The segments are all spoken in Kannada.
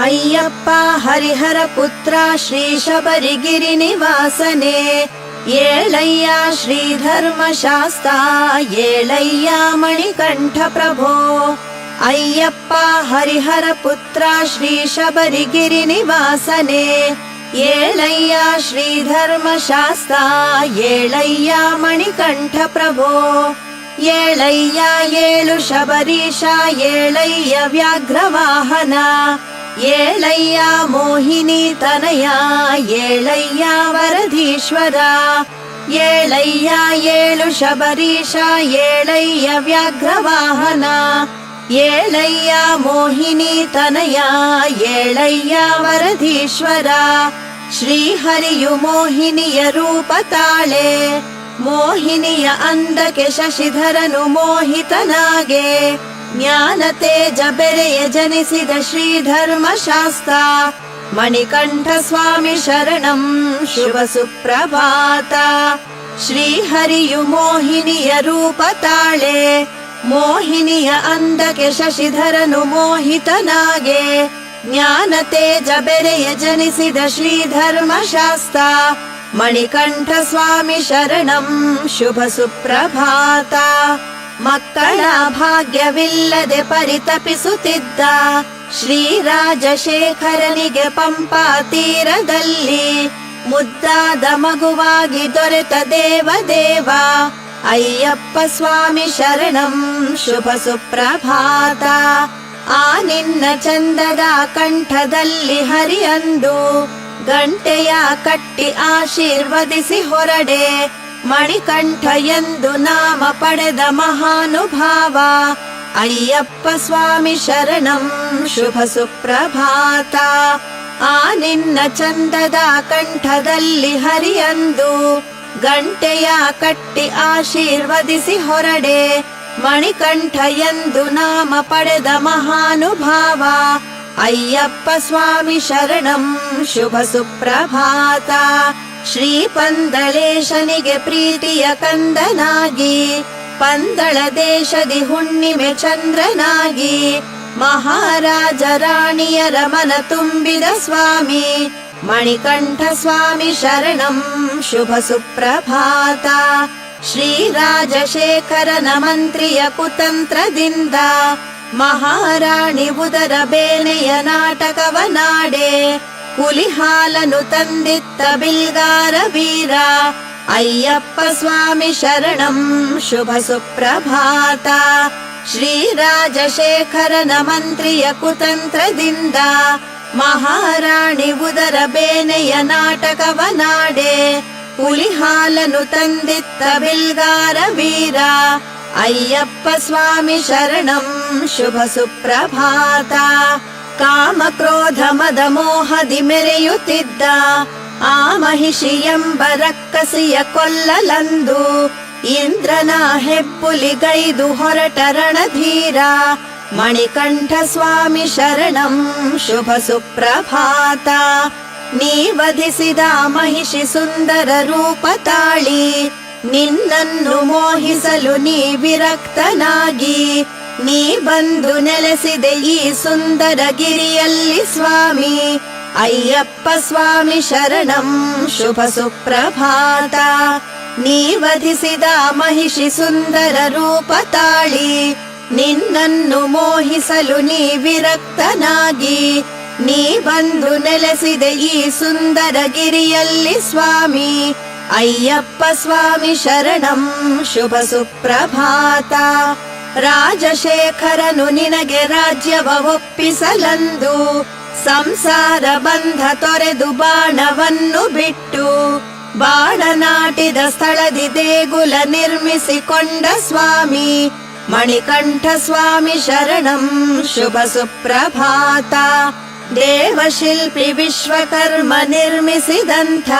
ಅಯ್ಯಪ್ಪ ಹರಿಹರ ಪುತ್ರ ಶ್ರೀ ಶಬರಿಗಿರಿ ನಿವಾಸನೆ, ಏಳಯ್ಯ ಶ್ರೀ ಧರ್ಮಶಾಸ್ತ್ರ, ಏಳಯ್ಯ ಮಣಿಕಂಠ ಪ್ರಭೋ. ಅಯ್ಯಪ್ಪ ಹರಿಹರ ಪುತ್ರ ಶ್ರೀ ಶಬರಿಗಿರಿ ನಿವಾಸನೆ, ಏಳಯ್ಯ ಶ್ರೀ ಧರ್ಮಶಾಸ್ತ್ರ, ಏಳಯ್ಯ ಮಣಿಕಂಠ ಪ್ರಭೋ. ಏಳಯ್ಯ ಏಳು ಶಬರೀಶ, ಏಳಯ್ಯ ವ್ಯಾಘ್ರವಾಹನ, ಏಳಯ್ಯ ಮೋಹಿನಿ ತನಯ, ಏಳಯ್ಯ ವರದೀಶ್ವರ. ಏಳಯ್ಯ ಏಳು ಶಬರೀಶ, ಏಳಯ್ಯ ವ್ಯಾಘ್ರವಾಹನ, ಏಳಯ್ಯ ಮೋಹಿನಿ ತನಯ, ಏಳಯ್ಯ ವರದೀಶ್ವರ. ಶ್ರೀಹರಿಯು ಮೋಹಿನಿಯ ರೂಪ ತಾಳೆ, ಮೋಹಿನಿಯ ಅಂದಕ್ಕೆ ಶಶಿಧರನು ಮೋಹಿತನಾಗೆ. ಜ್ಞಾನ ತೇಜ ಬೆರೆಯ ಜನಿಸಿದ ಶ್ರೀ ಧರ್ಮಶಾಸ್ತ್ರ, ಮಣಿಕಂಠ ಸ್ವಾಮಿ ಶರಣಂ ಶುಭ ಸುಪ್ರಭಾತ. ಶ್ರೀಹರಿಯು ಮೋಹಿನಿಯ ರೂಪ ತಾಳೆ, ಮೋಹಿನಿಯ ಅಂದಕ್ಕೆ ಶಶಿಧರನು ಮೋಹಿತನಾಗೆ. ಜ್ಞಾನ ತೇಜ ಬೆರೆಯ ಜನಿಸಿದ ಶ್ರೀ ಧರ್ಮಶಾಸ್ತ್ರ, ಮಣಿಕಂಠ ಸ್ವಾಮಿ ಶರಣಂ ಶುಭ ಸುಪ್ರಭಾತ. ಮಕ್ಕಳ ಭಾಗ್ಯವಿಲ್ಲದೆ ಪರಿತಪಿಸುತ್ತಿದ್ದ ಶ್ರೀ ರಾಜಶೇಖರನಿಗೆ ಪಂಪಾ ತೀರದಲ್ಲಿ ಮುದ್ದಾದ ಮಗುವಾಗಿ ದೊರೆತ ದೇವದೇವ, ಅಯ್ಯಪ್ಪ ಸ್ವಾಮಿ ಶರಣಂ ಶುಭ ಸುಪ್ರಭಾತ. ಆ ನಿನ್ನ ಚಂದದ ಕಂಠದಲ್ಲಿ ಹರಿಯಂದು ಗಂಟೆಯ ಕಟ್ಟಿ ಆಶೀರ್ವದಿಸಿ ಹೊರಡೆ, ಮಣಿಕಂಠ ಎಂದು ನಾಮ ಪಡೆದ ಮಹಾನುಭಾವ, ಅಯ್ಯಪ್ಪ ಸ್ವಾಮಿ ಶರಣಂ ಶುಭ ಸುಪ್ರಭಾತ. ಆ ನಿನ್ನ ಚಂದದ ಕಂಠದಲ್ಲಿ ಹರಿಯಂದು ಗಂಟೆಯ ಕಟ್ಟಿ ಆಶೀರ್ವದಿಸಿ ಹೊರಡೆ, ಮಣಿಕಂಠ ಎಂದು ನಾಮ ಪಡೆದ ಮಹಾನುಭಾವ, ಅಯ್ಯಪ್ಪ ಸ್ವಾಮಿ ಶರಣಂ ಶುಭ ಸುಪ್ರಭಾತ. ಶ್ರೀ ಪಂದಳೇಶನಿಗೆ ಪ್ರೀತಿಯ ಕಂದನಾಗಿ, ಪಂದಳ ದೇಶದಿ ಹುಣ್ಣಿಮೆ ಚಂದ್ರನಾಗಿ, ಮಹಾರಾಜ ರಾಣಿಯರ ಮನ ತುಂಬಿದ ಸ್ವಾಮಿ, ಮಣಿಕಂಠ ಸ್ವಾಮಿ ಶರಣಂ ಶುಭ ಸುಪ್ರಭಾತ. ಶ್ರೀ ರಾಜಶೇಖರನ ಮಂತ್ರಿಯ ಕುತಂತ್ರದಿಂದ ಮಹಾರಾಣಿ ಉದರ ಬೇನೆಯ ನಾಟಕವನಾಡೆ, ಹುಲಿ ಹಾಲನು ತಂದಿತ್ತ ಬಿಲ್ಗಾರ ವೀರ, ಅಯ್ಯಪ್ಪ ಸ್ವಾಮಿ ಶರಣಂ ಶುಭ ಸುಪ್ರಭಾತ. ಶ್ರೀ ರಾಜಶೇಖರನ ಮಂತ್ರಿಯ ಕುತಂತ್ರದಿಂದ ಮಹಾರಾಣಿ ಉದರ ಬೇನೆಯ ನಾಟಕವನಾಡೆ, ಹುಲಿ ಹಾಲನು ತಂದಿತ್ತ ಬಿಲ್ಗಾರ ವೀರ, ಅಯ್ಯಪ್ಪ ಸ್ವಾಮಿ ಶರಣಂ ಶುಭ ಸುಪ್ರಭಾತ. ಕಾಮ ಕ್ರೋಧ ಮದ ಮೋಹದಿ ಮೆರೆಯುತ್ತಿದ್ದ ಆ ಮಹಿಷಿ ಎಂಬ ರಕ್ಕಸಿಯ ಕೊಲ್ಲಲಂದು ಇಂದ್ರನ ಹೆಬ್ಬುಲಿಗೈದು ಹೊರಟ ರಣಧೀರ, ಮಣಿಕಂಠ ಸ್ವಾಮಿ ಶರಣಂ ಶುಭ ಸುಪ್ರಭಾತ. ನೀ ವಧಿಸಿದ ಮಹಿಷಿ ಸುಂದರ ರೂಪ ತಾಳಿ, ನಿನ್ನನ್ನು ಮೋಹಿಸಲು ನೀ ವಿರಕ್ತನಾಗಿ, ನೀ ಬಂದು ನೆಲೆಸಿದೆ ಈ ಸುಂದರ ಗಿರಿಯಲ್ಲಿ ಸ್ವಾಮಿ, ಅಯ್ಯಪ್ಪ ಸ್ವಾಮಿ ಶರಣಂ ಶುಭ ಸುಪ್ರಭಾತ. ನೀ ವಧಿಸಿದ ಮಹಿಷಿ ಸುಂದರ ರೂಪ ತಾಳಿ, ನಿನ್ನನ್ನು ಮೋಹಿಸಲು ನೀ ವಿರಕ್ತನಾಗಿ, ನೀ ಬಂದು ನೆಲೆಸಿದೆ ಈ ಸುಂದರ ಗಿರಿಯಲ್ಲಿ ಸ್ವಾಮಿ, ಅಯ್ಯಪ್ಪ ಸ್ವಾಮಿ ಶರಣಂ ಶುಭ ಸುಪ್ರಭಾತ. ರಾಜಶೇಖರನು ನಿನಗೆ ರಾಜ್ಯವ ಒಪ್ಪಿಸಲಂದು ಸಂಸಾರ ಬಂಧ ತೊರೆದು ಬಾಣವನ್ನು ಬಿಟ್ಟು, ಬಾಣ ನಾಟಿದ ಸ್ಥಳದಿ ದೇಗುಲ ನಿರ್ಮಿಸಿಕೊಂಡ ಸ್ವಾಮಿ, ಮಣಿಕಂಠ ಸ್ವಾಮಿ ಶರಣಂ ಶುಭ ಸುಪ್ರಭಾತ. ದೇವಶಿಲ್ಪಿ ವಿಶ್ವಕರ್ಮ ನಿರ್ಮಿಸಿದಂಥ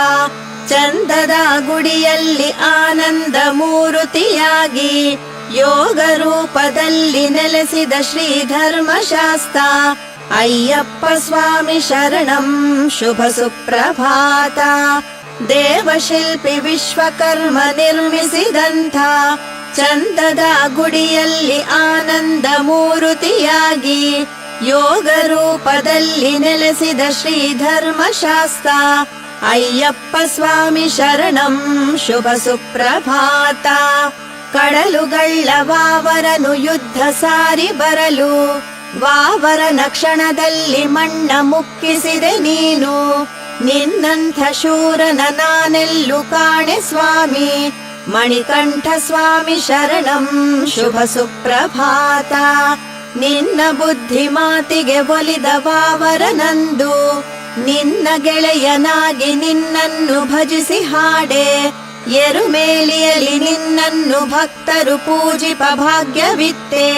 ಚಂದದ ಗುಡಿಯಲ್ಲಿ ಆನಂದ ಮೂರುತಿಯಾಗಿ, ಯೋಗ ರೂಪದಲ್ಲಿ ನೆಲೆಸಿದ ಶ್ರೀ ಧರ್ಮಶಾಸ್ತ್ರ, ಅಯ್ಯಪ್ಪ ಸ್ವಾಮಿ ಶರಣಂ ಶುಭ ಸುಪ್ರಭಾತ. ದೇವಶಿಲ್ಪಿ ವಿಶ್ವಕರ್ಮ ನಿರ್ಮಿಸಿದಂಥ ಚಂದದ ಗುಡಿಯಲ್ಲಿ ಆನಂದ ಮೂರುತಿಯಾಗಿ ಯೋಗ ರೂಪದಲ್ಲಿ ನೆಲೆಸಿದ ಶ್ರೀ ಧರ್ಮಶಾಸ್ತ್ರ ಅಯ್ಯಪ್ಪ ಸ್ವಾಮಿ ಶರಣಂ ಶುಭ ಸುಪ್ರಭಾತ. ಕಡಲುಗಳ್ಳ ವಾವರನು ಯುದ್ಧ ಸಾರಿ ಬರಲು ವಾವರನ ಕ್ಷಣದಲ್ಲಿ ಮಣ್ಣ ಮುಕ್ಕಿಸಿದೆ ನೀನು. ನಿನ್ನಂಥ ಶೂರನ ನಾನೆಲ್ಲು ಕಾಣೆ ಸ್ವಾಮಿ. ಮಣಿಕಂಠ ಸ್ವಾಮಿ ಶರಣಂ ಶುಭ ಸುಪ್ರಭಾತ. ನಿನ್ನ ಬುದ್ಧಿ ಮಾತಿಗೆ ಒಲಿದ ವಾವರನಂದು ನಿನ್ನ ಗೆಳೆಯನಾಗಿ ನಿನ್ನನ್ನು ಭಜಿಸಿ ಹಾಡೆ. ಎರುಮೇಲಿಯಲ್ಲಿ ನಿನ್ನನ್ನು ಭಕ್ತರು ಪೂಜಿಪ ಭಾಗ್ಯವಿತ್ತೆ.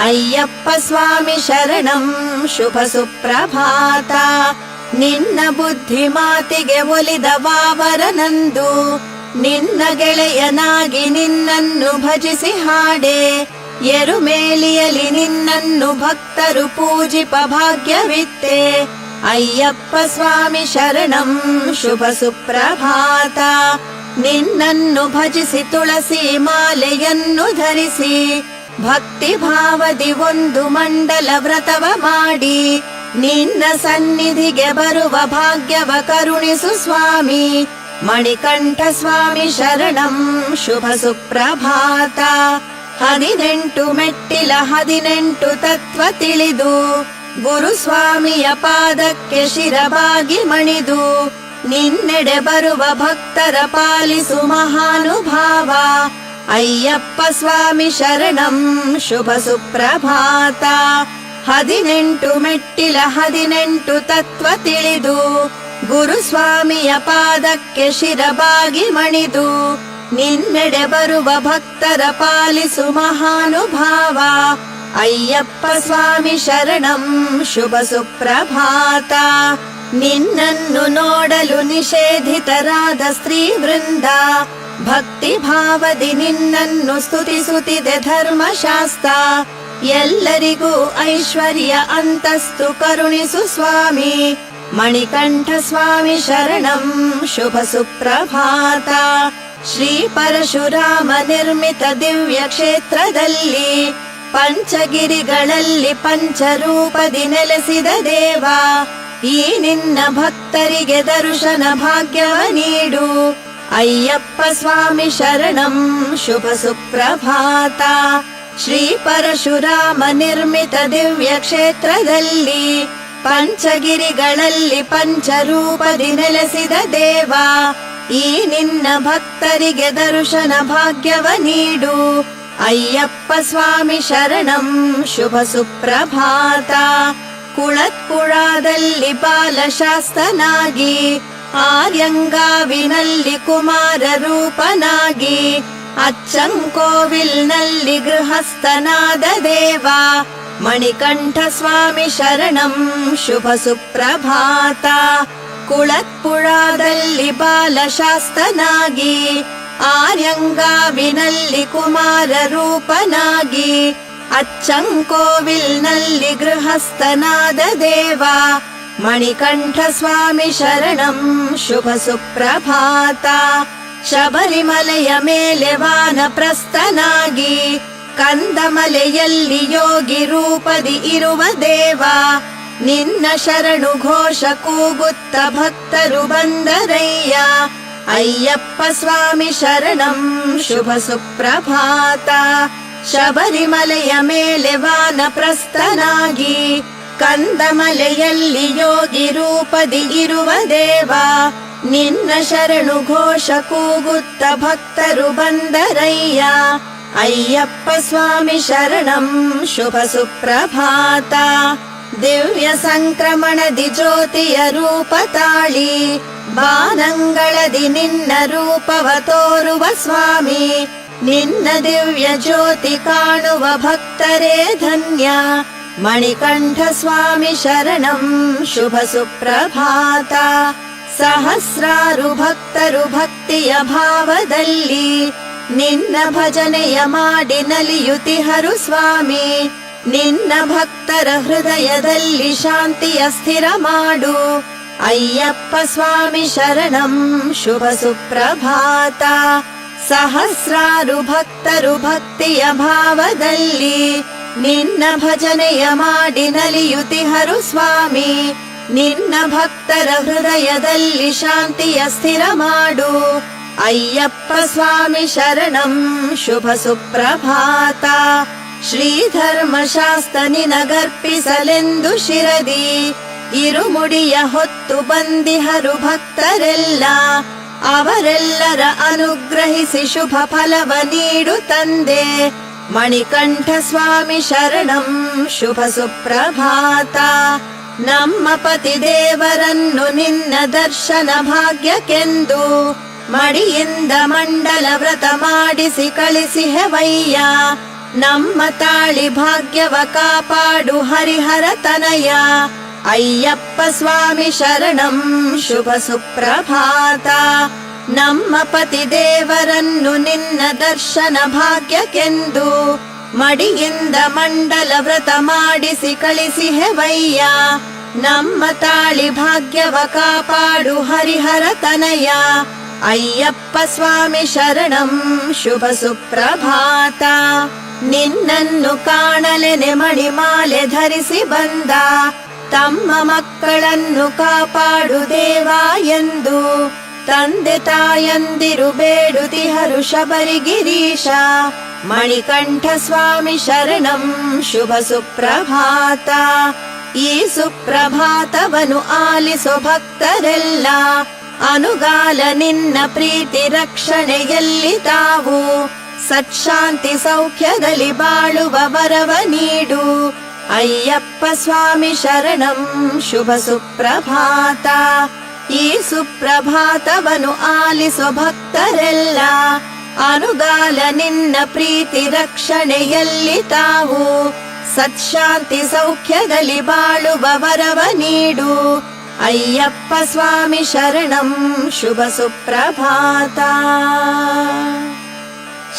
ಅಯ್ಯಪ್ಪ ಸ್ವಾಮಿ ಶರಣಂ ಶುಭ ಸುಪ್ರಭಾತ. ನಿನ್ನ ಬುದ್ಧಿ ಮಾತಿಗೆ ಒಲಿದ ವಾವರನಂದು ನಿನ್ನ ಗೆಳೆಯನಾಗಿ ನಿನ್ನನ್ನು ಭಜಿಸಿ ಹಾಡೆ. ಎರುಮೇಲಿಯಲ್ಲಿ ನಿನ್ನನ್ನು ಭಕ್ತರು ಪೂಜಿಪ ಭಾಗ್ಯವಿತ್ತೆ. ಅಯ್ಯಪ್ಪ ಸ್ವಾಮಿ ಶರಣಂ ಶುಭ ಸುಪ್ರಭಾತ. ನಿನ್ನನ್ನು ಭಜಿಸಿ ತುಳಸಿ ಮಾಲೆಯನ್ನು ಧರಿಸಿ ಭಕ್ತಿ ಭಾವದಿ ಒಂದು ಮಂಡಲ ವ್ರತವ ಮಾಡಿ ನಿನ್ನ ಸನ್ನಿಧಿಗೆ ಬರುವ ಭಾಗ್ಯವ ಕರುಣಿಸು ಸ್ವಾಮಿ. ಮಣಿಕಂಠ ಸ್ವಾಮಿ ಶರಣಂ ಶುಭ ಸುಪ್ರಭಾತ. 18 ಮೆಟ್ಟಿಲ 18 ತತ್ವ ತಿಳಿದು ಗುರುಸ್ವಾಮಿಯ ಪಾದಕ್ಕೆ ಶಿರಬಾಗಿ ಮಣಿದು ನಿನ್ನೆಡೆ ಬರುವ ಭಕ್ತರ ಪಾಲಿಸು ಮಹಾನುಭಾವ. ಅಯ್ಯಪ್ಪ ಸ್ವಾಮಿ ಶರಣಂ ಶುಭ ಸುಪ್ರಭಾತ. 18 ಮೆಟ್ಟಿಲ 18 ತತ್ವ ತಿಳಿದು ಗುರುಸ್ವಾಮಿಯ ಪಾದಕ್ಕೆ ಶಿರಬಾಗಿ ಮಣಿದು ನಿನ್ನೆಡೆ ಬರುವ ಭಕ್ತರ ಪಾಲಿಸು ಮಹಾನುಭಾವ. ಅಯ್ಯಪ್ಪ ಸ್ವಾಮಿ ಶರಣಂ ಶುಭ ಸುಪ್ರಭಾತ. ನಿನ್ನನ್ನು ನೋಡಲು ನಿಷೇಧಿತರಾದ ಸ್ತ್ರೀ ವೃಂದ ಭಕ್ತಿ ಭಾವದಿ ನಿನ್ನನ್ನು ಸ್ತುತಿಸುತ್ತಿದೆ ಧರ್ಮಶಾಸ್ತ್ರ. ಎಲ್ಲರಿಗೂ ಐಶ್ವರ್ಯ ಅಂತಸ್ತು ಕರುಣಿಸು ಸ್ವಾಮಿ. ಮಣಿಕಂಠ ಸ್ವಾಮಿ ಶರಣಂ ಶುಭ ಸುಪ್ರಭಾತ. ಶ್ರೀ ಪರಶುರಾಮ ನಿರ್ಮಿತ ದಿವ್ಯ ಕ್ಷೇತ್ರದಲ್ಲಿ ಪಂಚಗಿರಿಗಳಲ್ಲಿ ಪಂಚರೂಪದಿ ನೆಲೆಸಿದ ದೇವ. ಈ ನಿನ್ನ ಭಕ್ತರಿಗೆ ದರ್ಶನ ಭಾಗ್ಯವ ನೀಡು. ಅಯ್ಯಪ್ಪ ಸ್ವಾಮಿ ಶರಣಂ ಶುಭ ಸುಪ್ರಭಾತ. ಶ್ರೀ ಪರಶುರಾಮ ನಿರ್ಮಿತ ದಿವ್ಯ ಕ್ಷೇತ್ರದಲ್ಲಿ ಪಂಚಗಿರಿಗಳಲ್ಲಿ ಪಂಚರೂಪದಿ ನೆಲೆಸಿದ ದೇವ. ಈ ನಿನ್ನ ಭಕ್ತರಿಗೆ ದರ್ಶನ ಭಾಗ್ಯವ ನೀಡು. ಅಯ್ಯಪ್ಪ ಸ್ವಾಮಿ ಶರಣಂ ಶುಭ ಸುಪ್ರಭಾತ. ಕುಳತ್ಪುಳದಲ್ಲಿ ಬಾಲಶಾಸ್ತನಾಗಿ ಆರ್ಯಂಗಾವಿನಲ್ಲಿ ಕುಮಾರ ರೂಪನಾಗಿ ಅಚ್ಚಂಕೋವಿಲ್ನಲ್ಲಿ ಗೃಹಸ್ಥನಾದ ದೇವ. ಮಣಿಕಂಠ ಸ್ವಾಮಿ ಶರಣಂ ಶುಭ ಸುಪ್ರಭಾತ. ಕುಳತ್ಪುಳದಲ್ಲಿ ಬಾಲಶಾಸ್ತನಾಗಿ ಆರ್ಯಂಗಾವಿನಲ್ಲಿ ಕುಮಾರ ರೂಪನಾಗಿ ಅಚ್ಚಂಕೋವಿಲ್ನಲ್ಲಿ ಗೃಹಸ್ಥನಾದ ದೇವ. ಮಣಿಕಂಠ ಸ್ವಾಮಿ ಶರಣಂ ಶುಭ ಸುಪ್ರಭಾತ. ಶಬರಿಮಲೆಯ ಮೇಲೆ ವಾನಪ್ರಸ್ಥನಾಗಿ ಕಂದಮಲೆಯಲ್ಲಿ ಯೋಗಿ ರೂಪದಿ ಇರುವ ದೇವ. ನಿನ್ನ ಶರಣು ಘೋಷ ಕೂಗುತ್ತ ಭಕ್ತರು ಬಂದರಯ್ಯ. ಅಯ್ಯಪ್ಪ ಸ್ವಾಮಿ ಶರಣಂ ಶುಭ ಸುಪ್ರಭಾತ. ಶಬರಿಮಲೆಯ ಮೇಲೆ ವಾನಪ್ರಸ್ಥನಾಗಿ ಕಂದಮಲೆಯಲ್ಲಿ ಯೋಗಿ ರೂಪದಿ ಇರುವ ದೇವ. ನಿನ್ನ ಶರಣು ಘೋಷ ಕೂಗುತ್ತ ಭಕ್ತರು ಬಂದರಯ್ಯ. ಅಯ್ಯಪ್ಪ ಸ್ವಾಮಿ ಶರಣಂ ಶುಭ ಸುಪ್ರಭಾತ. ದಿವ್ಯ ಸಂಕ್ರಮಣದಿ ಜ್ಯೋತಿಯ ರೂಪ ತಾಳಿ ಬಾನಂಗಳದಿ ನಿನ್ನ ರೂಪವ ತೋರುವ ಸ್ವಾಮಿ. ನಿನ್ನ ದಿವ್ಯ ಜ್ಯೋತಿ ಕಾಣುವ ಭಕ್ತರೇ ಧನ್ಯ. ಮಣಿಕಂಠ ಸ್ವಾಮಿ ಶರಣಂ ಶುಭ ಸುಪ್ರಭಾತ. ಸಹಸ್ರಾರು ಭಕ್ತರು ಭಕ್ತಿಯ ಭಾವದಲ್ಲಿ ನಿನ್ನ ಭಜನೆಯ ಮಾಡಿ ನಲಿಯುತಿಹರು ಸ್ವಾಮಿ. ನಿನ್ನ ಭಕ್ತರ ಹೃದಯದಲ್ಲಿ ಶಾಂತಿಯ ಸ್ಥಿರ ಮಾಡು. ಅಯ್ಯಪ್ಪ ಸ್ವಾಮಿ ಶರಣಂ ಶುಭ ಸುಪ್ರಭಾತ. ಸಹಸ್ರಾರು ಭಕ್ತರು ಭಕ್ತಿಯ ಭಾವದಲ್ಲಿ ನಿನ್ನ ಭಜನೆಯ ಮಾಡಿ ನಲಿಯುತಿಹರು ಸ್ವಾಮಿ. ನಿನ್ನ ಭಕ್ತರ ಹೃದಯದಲ್ಲಿ ಶಾಂತಿಯ ಸ್ಥಿರ ಮಾಡು. ಅಯ್ಯಪ್ಪ ಸ್ವಾಮಿ ಶರಣಂ. ಶುಭ ಸುಪ್ರಭಾತ. ಶ್ರೀಧರ್ಮಶಾಸ್ತ್ರ ನಿನಗರ್ಪಿಸಲೆಂದು ಶಿರದಿ ಇರುಮುಡಿಯ ಹೊತ್ತು ಬಂದಿಹರು ಭಕ್ತರೆಲ್ಲ. ಅವರೆಲ್ಲರ ಅನುಗ್ರಹಿಸಿ ಶುಭ ಫಲವ ನೀಡು ತಂದೆ. ಮಣಿಕಂಠ ಸ್ವಾಮಿ ಶರಣಂ. ಶುಭ ಸುಪ್ರಭಾತ. ನಮ್ಮ ಪತಿ ದೇವರನ್ನು ನಿನ್ನ ದರ್ಶನ ಭಾಗ್ಯಕ್ಕೆಂದು ಮಡಿಯಿಂದ ಮಂಡಲ ವ್ರತ ಮಾಡಿಸಿ ಕಳಿಸಿಹೆವಯ್ಯ. ನಮ್ಮ ತಾಳಿ ಭಾಗ್ಯವ ಕಾಪಾಡು ಹರಿಹರ ತನಯ. ಅಯ್ಯಪ್ಪ ಸ್ವಾಮಿ ಶರಣಂ. ಶುಭ ಸುಪ್ರಭಾತ. ನಮ್ಮ ಪತಿ ದೇವರನ್ನು ನಿನ್ನ ದರ್ಶನ ಭಾಗ್ಯಕ್ಕೆಂದು ಮಡಿಯಿಂದ ಮಂಡಲ ವ್ರತ ಮಾಡಿಸಿ ಕಳಿಸಿಹೆವಯ್ಯ. ನಮ್ಮ ತಾಳಿ ಭಾಗ್ಯವ ಕಾಪಾಡು ಹರಿಹರ ತನಯ. ಅಯ್ಯಪ್ಪ ಸ್ವಾಮಿ ಶರಣಂ. ಶುಭ ಸುಪ್ರಭಾತ. ನಿನ್ನನ್ನು ಕಾಣಲೆನೆ ಮಣಿಮಾಲೆ ಧರಿಸಿ ಬಂದ ತಮ್ಮ ಮಕ್ಕಳನ್ನು ಕಾಪಾಡು ದೇವ ಎಂದು ತಂದೆ ತಾಯಂದಿರು ಬೇಡುತಿಹರು ಶಬರಿಗಿರೀಶ. ಮಣಿಕಂಠ ಸ್ವಾಮಿ ಶರಣಂ. ಶುಭ ಸುಪ್ರಭಾತ. ಈ ಸುಪ್ರಭಾತವನ್ನು ಆಲಿಸೋ ಭಕ್ತರೆಲ್ಲ ಅನುಗಾಲ ನಿನ್ನ ಪ್ರೀತಿ ರಕ್ಷಣೆಯಲ್ಲಿ ತಾವು ಸತ್ಶಾಂತಿ ಸೌಖ್ಯದಲ್ಲಿ ಬಾಳುವ ವರವ ನೀಡು. ಅಯ್ಯಪ್ಪ ಸ್ವಾಮಿ ಶರಣಂ. ಶುಭ ಸುಪ್ರಭಾತ. ಈ ಸುಪ್ರಭಾತವನ್ನು ಆಲಿಸೋ ಭಕ್ತರೆಲ್ಲ ಅನುಗಾಲ ನಿನ್ನ ಪ್ರೀತಿ ರಕ್ಷಣೆಯಲ್ಲಿ ತಾವು ಸತ್ಶಾಂತಿ ಸೌಖ್ಯದಲ್ಲಿ ಬಾಳುವ ವರವ ನೀಡು. ಅಯ್ಯಪ್ಪ ಸ್ವಾಮಿ ಶರಣಂ. ಶುಭ ಸುಪ್ರಭಾತ.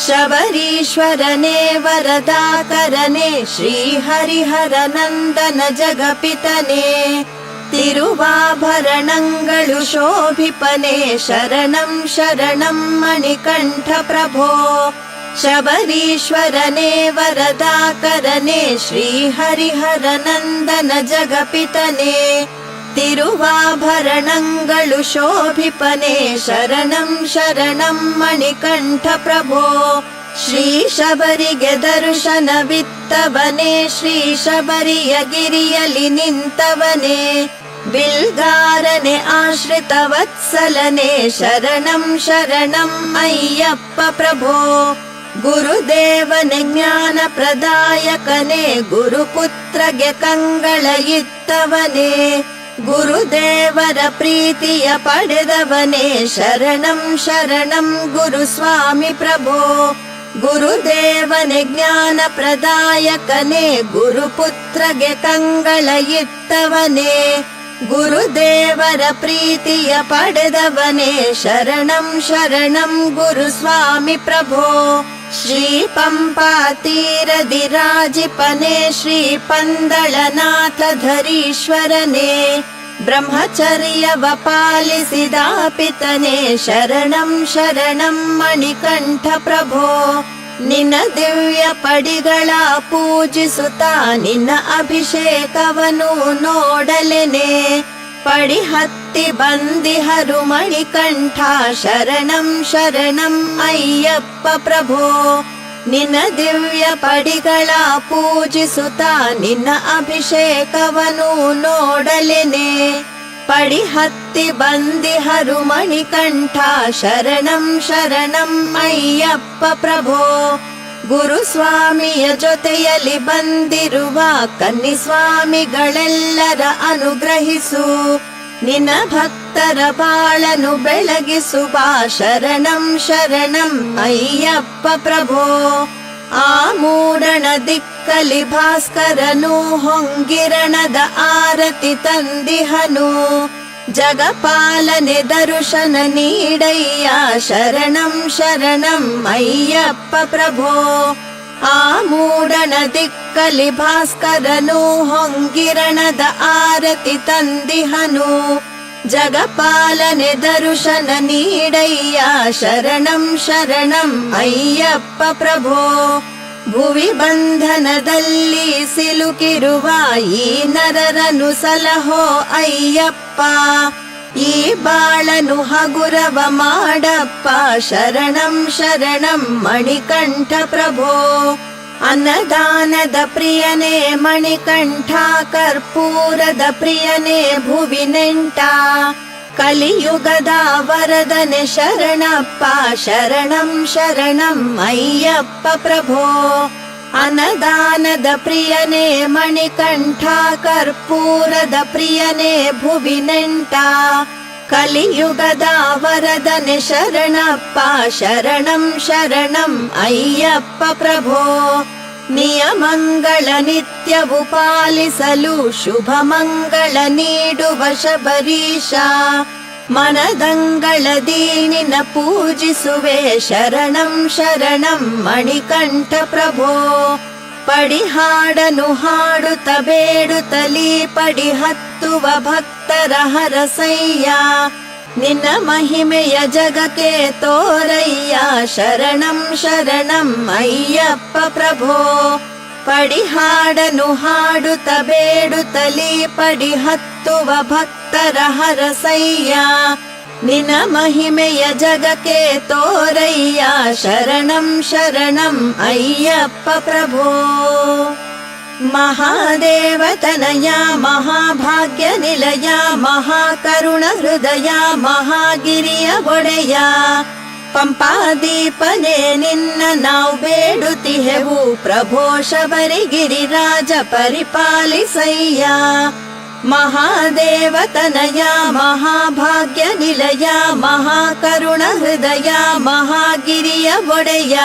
ಶಬರೀಶ್ವರನೇ ವರದಾಕರನೇ ಶ್ರೀ ಹರಿಹರ ನಂದನ ಜಗಪಿತನೇ ತಿರುವಾಭರಣಗಳು ಶೋಭಿಪನೇ ಶರಣಂ ಶರಣಂ ಮಣಿಕಂಠ ಪ್ರಭೋ. ಶಬರೀಶ್ವರನೇ ವರದಾಕರನೇ ಶ್ರೀ ಹರಿಹರ ನಂದನ ಜಗಪಿತನೇ ತಿರುವಾಭರಣಗಳು ಶೋಭಿಪನೇ ಶರಣಂ ಶರಣಂ ಮಣಿಕಂಠ ಪ್ರಭೋ. ಶ್ರೀ ಶಬರಿಗೆ ದರ್ಶನವಿತ್ತವನೇ ಶ್ರೀ ಶಬರಿಯ ಗಿರಿಯಲಿ ನಿಂತವನೇ ಬಿಲ್ಗಾರನೆ ಆಶ್ರಿತ ವತ್ಸಲನೆ ಶರಣಂ ಶರಣಂ ಅಯ್ಯಪ್ಪ ಪ್ರಭೋ. ಗುರುದೇವನೆ ಜ್ಞಾನ ಪ್ರದಾಯಕನೇ ಗುರುಪುತ್ರಗೆ ಕಂಗಳ ಇತ್ತವನೇ ಗುರುದೇವರ ಪ್ರೀತಿಯ ಪಡೆದವನೇ ಶರಣಂ ಶರಣಂ ಗುರುಸ್ವಾಮಿ ಪ್ರಭೋ. ಗುರುದೇವನೆ ಜ್ಞಾನ ಪ್ರದಾಯಕನೇ ಗುರುಪುತ್ರಗೆ ಕಂಗಳ ಇತ್ತವನೇ ಗುರುದೇವರ ಪ್ರೀತಿಯ ಪಡೆದವನೇ ಶರಣಂ ಶರಣಂ ಗುರುಸ್ವಾಮಿ ಪ್ರಭೋ. ಶ್ರೀ ಪಂಪಾ ತೀರದಿ ರಾಜಿಪನೇ ಶ್ರೀ ಪಂದಳನಾಥ ಧರೀಶ್ವರನೇ ಬ್ರಹ್ಮಚರ್ಯವ ಪಾಲಿಸಿದ ಪಿತನೇ ಶರಣಂ ಶರಣಂ ಮಣಿಕಂಠ ಪ್ರಭೋ. ನಿನ್ನ ದಿವ್ಯ ಪಡಿಗಳ ಪೂಜಿಸುತ್ತಾ ನಿನ್ನ ಅಭಿಷೇಕವನ್ನು ನೋಡಲೆನೆ ಪಡಿ ಹತ್ತಿ ಬಂದಿಹರು ಮಣಿಕಂಠ ಶರಣಂ ಶರಣಂ ಅಯ್ಯಪ್ಪ ಪ್ರಭೋ. ನಿನ್ನ ದಿವ್ಯ ಪಡಿಗಳ ಪೂಜಿಸುತ್ತಾ ನಿನ್ನ ಅಭಿಷೇಕವನ್ನು ನೋಡಲೆನೆ ಪಡಿ ಹತ್ತಿ ಬಂದಿಹರು ಮಣಿಕಂಠ ಶರಣಂ ಶರಣಂ ಅಯ್ಯಪ್ಪ ಪ್ರಭೋ. ಗುರುಸ್ವಾಮಿಯ ಜೊತೆಯಲ್ಲಿ ಬಂದಿರುವ ಕನ್ನಿಸ್ವಾಮಿಗಳೆಲ್ಲರ ಅನುಗ್ರಹಿಸು ನಿನ್ನ ಭಕ್ತರ ಬಾಳನು ಬೆಳಗಿಸುವ ಶರಣಂ ಶರಣಂ ಅಯ್ಯಪ್ಪ ಪ್ರಭೋ. ಆ ಮೂಡಣ ದಿಕ್ಕಲಿ ಭಾಸ್ಕರನು ಹೊಂಗಿರಣದ ಆರತಿ ತಂದಿಹನು ಜಗಪಾಲನೆ ದರ್ಶನ ನೀಡಯ್ಯ ಶರಣಂ ಶರಣಂ ಅಯ್ಯಪ್ಪ ಪ್ರಭೋ. ಆ ಮೂಡಣ ದಿಕ್ಕಲಿ ಭಾಸ್ಕರನು ಹೊಂಗಿರಣದ ಆರತಿ ತಂದಿಹನು ಜಗಪಾಲನೆ ದರುಶನ ನೀಡಯ್ಯ ಶರಣಂ ಶರಣಂ ಅಯ್ಯಪ್ಪ ಪ್ರಭೋ. ಭುವಿ ಬಂಧನದಲ್ಲಿ ಸಿಲುಕಿರುವ ಈ ನರರನು ಸಲಹೋ ಅಯ್ಯಪ್ಪ. ಈ ಬಾಳನು ಹಗುರವ ಮಾಡಪ್ಪ ಶರಣಂ ಶರಣಂ ಮಣಿಕಂಠ ಪ್ರಭೋ. ಅನ್ನದಾನದ ಪ್ರಿಯನೇ ಮಣಿಕಂಠ, ಕರ್ಪೂರದ ಪ್ರಿಯನೇ ಭುವಿ ನೆಂಟ. ಕಲಿಯುಗದ ವರದನೆ ಶರಣಪ್ಪ ಶರಣಂ ಶರಣಂ ಅಯ್ಯಪ್ಪ ಪ್ರಭೋ. ಅನ್ನದಾನದ ಪ್ರಿಯನೇ ಮಣಿಕಂಠ, ಕರ್ಪೂರದ ಪ್ರಿಯನೇ ಭುವಿ ನೆಂಟ. ಕಲಿಯುಗದ ವರದನೆ ಶರಣಪ್ಪ ಶರಣಂ ಶರಣಂ ಅಯ್ಯಪ್ಪ ಪ್ರಭೋ. ನಿಯಮಂಗಳ ನಿತ್ಯವು ಪಾಲಿಸಲು ಶುಭ ಮಂಗಳ ನೀಡುವ ಶಬರೀಶ. ಮನದಂಗಳದಿ ನಿನ್ನ ಪೂಜಿಸುವೆ ಶರಣಂ ಶರಣಂ ಮಣಿಕಂಠ ಪ್ರಭೋ. ಪಡಿಹಾಡನು ಹಾಡುತ್ತ ಬೇಡುತ್ತಲೀ ಪಡಿ ಹತ್ತುವ ಭಕ್ತರ ಹರಸಯ್ಯ. ನಿನ್ನ ಮಹಿಮೆಯ ಜಗಕ್ಕೆ ತೋರಯ್ಯ ಶರಣಂ ಶರಣಂ ಅಯ್ಯಪ್ಪ ಪ್ರಭೋ. ಪಡಿಹಾಡನು ಹಾಡುತ್ತ ಬೇಡುತ್ತಲೀ ಪಡಿ ಹತ್ತುವ ಭಕ್ತರ ಹರಸಯ್ಯ. ನಿನ್ನ ಮಹಿಮೆಯ ಜಗಕ್ಕೆ ತೋರಯ್ಯ ಶರಣಂ ಶರಣಂ ಅಯ್ಯಪ್ಪ ಪ್ರಭೋ. ಮಹಾದೇವತನಯ ಮಹಾಭಾಗ್ಯ ನಿಲಯ, ಮಹಾಕರುಣ ಹೃದಯ ಮಹಾಗಿರಿಯ ಒಡೆಯ. ಪಂಪಾದೀಪನೇ ನಿನ್ನ ನಾವು ಬೇಡುತ್ತಿಹೆವು ಪ್ರಭೋ. ಶಬರಿಗಿರಿರಾಜ ಪರಿಪಾಲಿಸಯ್ಯ. ಮಹಾದೇವತನಯ ಮಹಾಭಾಗ್ಯ ನಿಲಯ, ಮಹಾಕರುಣ ಹೃದಯ ಮಹಾಗಿರಿಯ ಒಡೆಯ.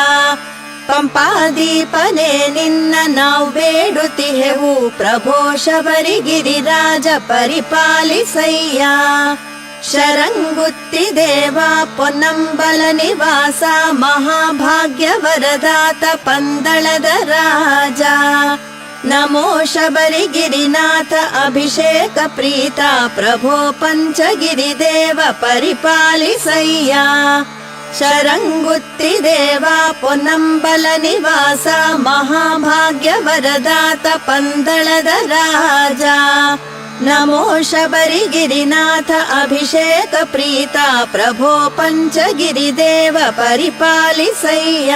ಪಂಪಾದೀಪನೇ ನಿನ್ನ ನಾವು ಬೇಡುತ್ತಿಹೆವು ಪ್ರಭೋ. ಶಬರಿಗಿರಿರಾಜ ಪರಿಪಾಲಿಸಯ್ಯ. ಶರಂಗುತ್ತಿ ದೇವ ಪೊನ್ನಂಬಲ ನಿವಾಸ, ಮಹಾಭಾಗ್ಯ ವರದಾತ ಪಂದಳದ ರಾಜ. ನಮೋ ಶಬರಿಗಿರಿನಾಥ ಅಭಿಷೇಕ ಪ್ರೀತ ಪ್ರಭೋ. ಪಂಚಗಿರಿ ದೇವ ಪರಿಪಾಲಿಸಯ್ಯ. ಶರಂಗುತ್ತಿ ದೇವ ಪೊನ್ನಂಬಲ ನಿವಾಸ, ಮಹಾಭಾಗ್ಯ ವರದಾತ ಪಂದಳದ ರಾಜ. ನಮೋ ಶಬರಿಗಿರಿನಾಥ ಅಭಿಷೇಕ ಪ್ರೀತ ಪ್ರಭೋ. ಪಂಚಗಿರಿ ದೇವ ಪರಿಪಾಲಿಸಯ್ಯ.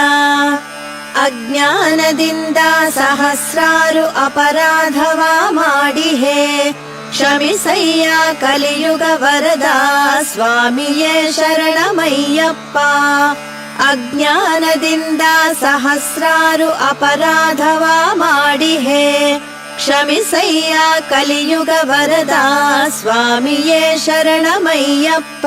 ಅಜ್ಞಾನದಿಂದ ಸಹಸ್ರಾರು ಅಪರಾಧವ ಮಾಡಿಹೆ, ಕ್ಷಮಿಸಯ್ಯ ಕಲಿಯುಗ ವರದ ಸ್ವಾಮಿಯೇ ಶರಣಮಯ್ಯಪ್ಪ. ಅಜ್ಞಾನದಿಂದ ಸಹಸ್ರಾರು ಅಪರಾಧವ ಮಾಡಿಹೆ, ಕ್ಷಮಿಸಯ್ಯ ಕಲಿಯುಗ ವರದ ಸ್ವಾಮಿಯೇ ಶರಣಮಯ್ಯಪ್ಪ.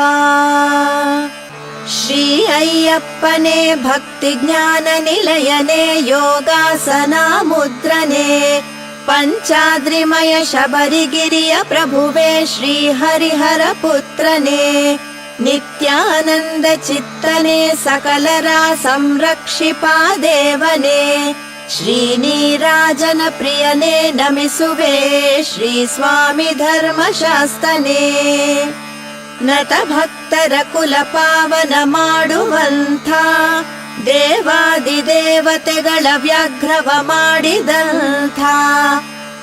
ಶ್ರೀ ಅಯ್ಯಪ್ಪನೇ ಭಕ್ತಿ ಜ್ಞಾನ ನಿಲಯನೇ, ಯೋಗಾಸನ ಮುದ್ರನೇ, ಪಂಚಾದ್ರಿಮಯ ಶಬರಿಗಿರಿಯ ಪ್ರಭುವೇ ಶ್ರೀ ಹರಿಹರ ಪುತ್ರನೇ. ನಿತ್ಯಾನಂದ ಚಿತ್ತನೇ ಸಕಲರ ಸಂರಕ್ಷಿಪಾ ದೇವನೇ. ಶ್ರೀನಿರಾಜನ ಪ್ರಿಯನೇ ನಮಿಸುವೆ ಶ್ರೀ ಸ್ವಾಮಿ ಧರ್ಮಶಾಸ್ತನೇ. ನತ ಭಕ್ತರ ಕುಲ ಪಾವನ ಮಾಡುವಂಥ, ದೇವಾದಿ ದೇವತೆಗಳ ವ್ಯಾಘ್ರವ ಮಾಡಿದಂಥ,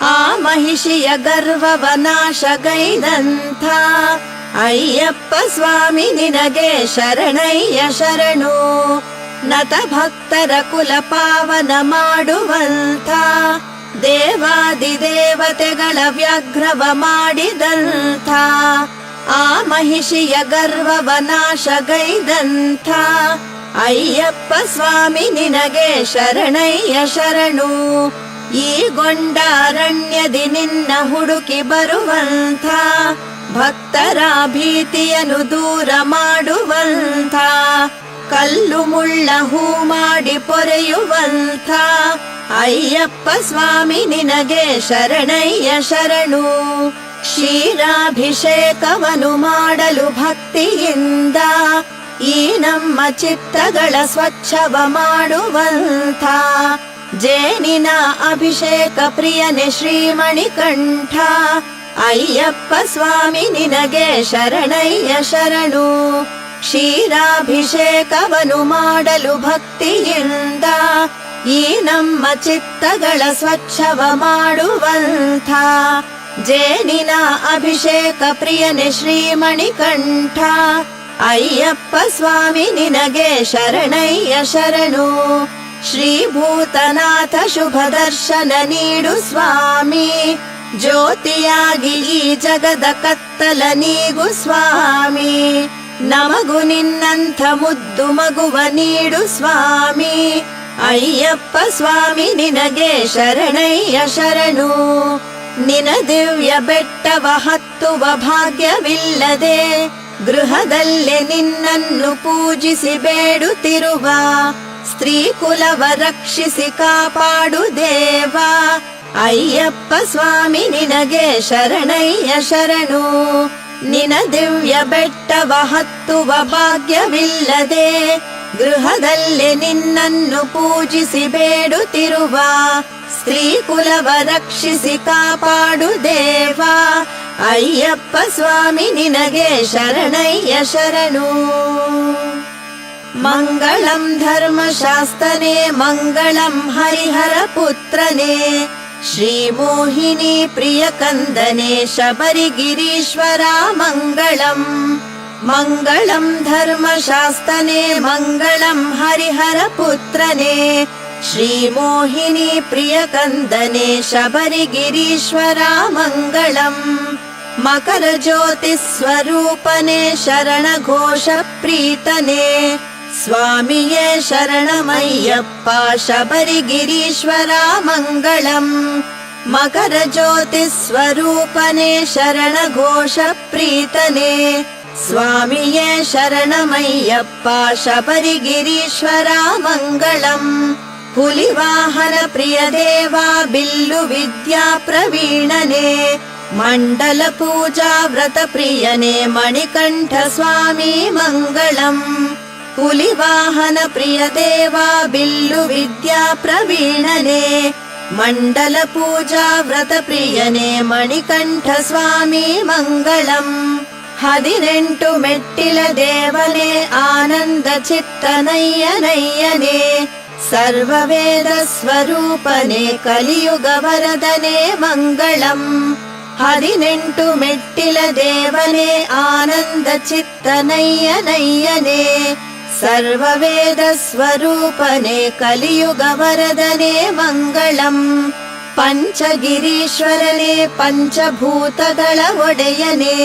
ಆ ಮಹಿಷಿಯ ಗರ್ವವ ನಾಶಗೈದಂಥ ಅಯ್ಯಪ್ಪ ಸ್ವಾಮಿ ನಿನಗೆ ಶರಣಯ್ಯ ಶರಣು. ನತ ಭಕ್ತರ ಕುಲ ಪಾವನ ಮಾಡುವಂಥ, ದೇವಾದಿ ದೇವತೆಗಳ ವ್ಯಾಘ್ರವ ಮಾಡಿದಂಥ, ಆ ಮಹಿಷಿಯ ಗರ್ವವ ನಾಶಗೈದಂಥ ಅಯ್ಯಪ್ಪ ಸ್ವಾಮಿ ನಿನಗೆ ಶರಣಯ್ಯ ಶರಣು. ಈ ಗೊಂಡಾರಣ್ಯದಿ ನಿನ್ನ ಹುಡುಕಿ ಬರುವಂಥ, ಭಕ್ತರ ಭೀತಿಯನ್ನು ದೂರ ಮಾಡುವಂಥ, ಕಲ್ಲು ಮುಳ್ಳ ಹೂ ಮಾಡಿ ಪೊರೆಯುವಂಥ ಅಯ್ಯಪ್ಪ ಸ್ವಾಮಿ ನಿನಗೆ ಶರಣಯ್ಯ ಶರಣು. ಕ್ಷೀರಾಭಿಷೇಕವನ್ನು ಮಾಡಲು ಭಕ್ತಿಯಿಂದ, ಈ ನಮ್ಮ ಚಿತ್ತಗಳ ಸ್ವಚ್ಛವ ಮಾಡುವಂಥ, ಜೇನಿನ ಅಭಿಷೇಕ ಪ್ರಿಯನೆ ಶ್ರೀಮಣಿಕಂಠ, ಅಯ್ಯಪ್ಪ ಸ್ವಾಮಿ ನಿನಗೆ ಶರಣಯ್ಯ ಶರಣು. ಕ್ಷೀರಾಭಿಷೇಕವನ್ನು ಮಾಡಲು ಭಕ್ತಿಯಿಂದ ಈ ನಮ್ಮ ಚಿತ್ತಗಳ ಸ್ವಚ್ಛವ ಮಾಡುವಂಥ ಜೇನಿನ ಅಭಿಷೇಕ ಪ್ರಿಯನೆ ಶ್ರೀಮಣಿಕಂಠ. ಅಯ್ಯಪ್ಪ ಸ್ವಾಮಿ ನಿನಗೆ ಶರಣಯ್ಯ ಶರಣು. ಶ್ರೀಭೂತನಾಥ ಶುಭ ದರ್ಶನ ನೀಡು ಸ್ವಾಮಿ. ಜ್ಯೋತಿಯಾಗಿ ಈ ಜಗದ ಕತ್ತಲ ನೀಗು ಸ್ವಾಮಿ. ನಮಗು ನಿನ್ನಂಥ ಮುದ್ದು ಮಗುವ ನೀಡು ಸ್ವಾಮಿ. ಅಯ್ಯಪ್ಪ ಸ್ವಾಮಿ ನಿನಗೆ ಶರಣಯ್ಯ ಶರಣು. ನಿನ ದಿವ್ಯ ಬೆಟ್ಟವ ಹತ್ತುವ ಭಾಗ್ಯವಿಲ್ಲದೆ ಗೃಹದಲ್ಲೇ ನಿನ್ನನ್ನು ಪೂಜಿಸಿ ಬೇಡುತ್ತಿರುವ ಸ್ತ್ರೀ ಕುಲವ ರಕ್ಷಿಸಿ ಕಾಪಾಡು ದೇವ. ಅಯ್ಯಪ್ಪ ಸ್ವಾಮಿ ನಿನಗೆ ಶರಣಯ್ಯ ಶರಣು. ನಿನ ದಿವ್ಯ ಬೆಟ್ಟವ ಹತ್ತುವ ಭಾಗ್ಯವಿಲ್ಲದೆ ಗೃಹದಲ್ಲೇ ನಿನ್ನನ್ನು ಪೂಜಿಸಿ ಬೇಡುತ್ತಿರುವ ಸ್ತ್ರೀ ಕುಲವ ರಕ್ಷಿಸಿ ಕಾಪಾಡು ದೇವ. ಅಯ್ಯಪ್ಪ ಸ್ವಾಮಿ ನಿನಗೆ ಶರಣಯ್ಯ ಶರಣು. ಮಂಗಳಂ ಧರ್ಮಶಾಸ್ತನೇ ಮಂಗಳಂ ಹರಿಹರ ಪುತ್ರನೇ ಶ್ರೀ ಮೋಹಿನಿ ಪ್ರಿಯ ಕಂದನೆ ಶಬರಿಗಿರೀಶ್ವರ ಮಂಗಳಂ. ಮಂಗಳಂ ಧರ್ಮಶಾಸ್ತನೇ ಮಂಗಳಂ ಹರಿಹರ ಪುತ್ರನೇ ಶ್ರೀ ಮೋಹಿನಿ ಪ್ರಿಯ ಕಂದನೆ ಶಬರಿಗಿರೀಶ್ವರ ಮಂಗಳಂ. ಮಕರ ಜ್ಯೋತಿ ಸ್ವರೂಪನೇ ಶರಣ ಘೋಷ ಪ್ರೀತನೇ ಸ್ವಾಮಿಯೇ ಶರಣಮಯ್ಯಪ್ಪ ಶಬರಿಗಿರೀಶ್ವರ ಮಂಗಳಂ. ಮಕರ ಜ್ಯೋತಿ ಸ್ವರೂಪನೇ ಶರಣ ಘೋಷ ಪ್ರೀತನೇ ಸ್ವಾಮಿಯೇ ಶರಣಮಯ್ಯಪ್ಪ ಶಬರಿಗಿರೀಶ್ವರ ಮಂಗಳಂ. ಹುಲಿವಾಹನ ಪ್ರಿಯ ದೇವ ಬಿಲ್ಲು ವಿದ್ಯಾ ಪ್ರವೀಣನೇ ಮಂಡಲ ಪೂಜಾ ವ್ರತ ಪ್ರಿಯನೇ ಮಣಿಕಂಠ ಸ್ವಾಮಿ ಮಂಗಳಂ. ಹುಲಿವಾಹನ ಪ್ರಿಯ ದೇವ ಬಿಲ್ಲು ವಿದ್ಯಾ ಪ್ರವೀಣನೇ ಮಂಡಲ ಪೂಜಾ ವ್ರತ ಪ್ರಿಯನೇ ಮಣಿಕಂಠ ಸ್ವಾಮಿ ಮಂಗಳಂ. 18 ಮೆಟ್ಟಿಲ ದೇವನೇ ಆನಂದ ಚಿತ್ತನಯ್ಯನಯ್ಯನೇ ಸರ್ವವೇದ ಸ್ವರೂಪನೇ ಕಲಿಯುಗ ವರದನೇ ಮಂಗಳಂ. 18 ಮೆಟ್ಟಿಲ ದೇವನೇ ಆನಂದ ಚಿತ್ತನಯ್ಯನಯ್ಯನೇ ಸರ್ವವೇದ ಸ್ವರೂಪನೇ ಕಲಿಯುಗ ವರದನೇ ಮಂಗಳಂ. ಪಂಚಗಿರೀಶ್ವರನೇ ಪಂಚಭೂತಗಳ ಒಡೆಯನೇ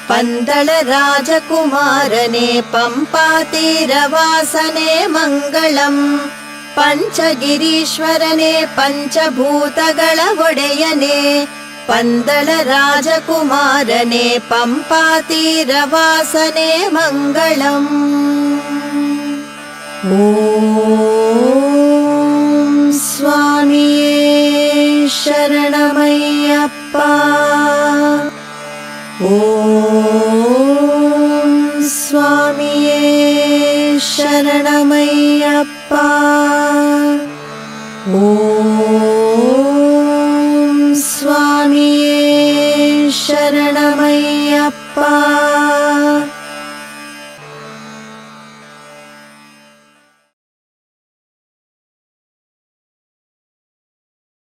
ಪಂದಳ ರಾಜಕುಮಾರನೇ ಪಂಪಾತೀರವಾಸನೇ ಮಂಗಳಂ. ಪಂಚಗಿರೀಶ್ವರನೇ ಪಂಚಭೂತಗಳ ಒಡೆಯನೇ ಪಂದಳ ರಾಜಕುಮಾರನೇ ಪಂಪಾತೀರವಾಸನೇ ಮಂಗಳಂ. ಓಂ ಸ್ವಾಮಿಯೇ ಶರಣಮಯ್ಯಪ್ಪ. ಓಂ ಸ್ವಾಮಿಯೇ ಶರಣಮಯ್ಯಪ್ಪ. ಓಂ ಸ್ವಾಮಿಯೇ ಶರಣಮಯ್ಯಪ್ಪ.